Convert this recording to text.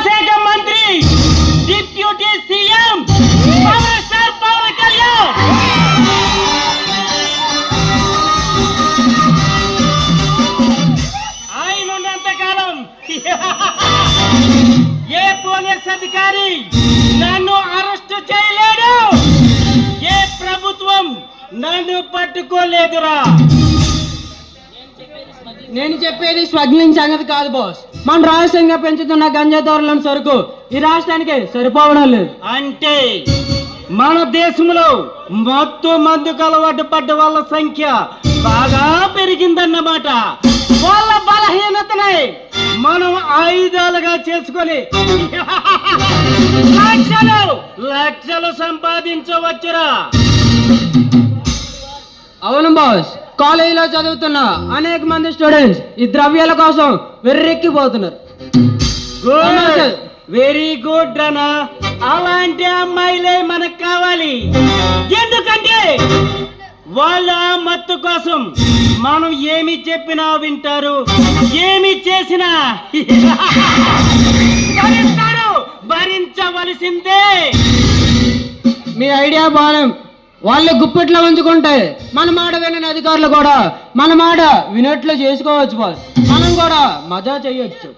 శాఖ మంత్రి deputy CM power star Pawan Kalyan. ఆయన ఉన్నంతకాలం ఏ పోలీస్ అధికారి నన్ను అరెస్ట్ చేయలేడు, ఏ ప్రభుత్వం నన్ను పట్టుకోలేదురా. నేను చెప్పేది స్మగ్లింగ్ సంగతి కాదు బాస్. మన రహస్యంగా పెంచుతున్న గంజా దొరలం సరుకు ఈ రాష్ట్రానికి సరిపోవడం లేదు. అంటే మన దేశంలో మొత్తం మందుకు అలవాటు పడ్డ వాళ్ళ సంఖ్య బాగా పెరిగిందన్నమాట. వాళ్ళ బలహీనతనే మనం ఆయుధాలుగా చేసుకొని లక్షలు లక్షలు సంపాదించవచ్చురా. అవును బాస్, కాలేజీలో చదువుతున్న అనేక మంది స్టూడెంట్స్ ఈ ద్రవ్యాల కోసం వెర్రెక్కిపోతున్నారు. వెరీ గుడ్ అనా. అలాంటి అమ్మాయిలే మనకు కావాలి. ఎందుకంటే వాళ్ళ మత్తు కోసం మనం ఏమి చెప్పినా వింటారు, ఏమి చేసినా భరించవలసిందే. మీ ఐడియా బాణం. వాళ్ళు గుప్పెట్లో ఉంచుకుంటే మన మాట వినని అధికారులు కూడా మన మాట వినట్లు చేసుకోవచ్చు బాస్. మనం కూడా మజా చేయొచ్చు.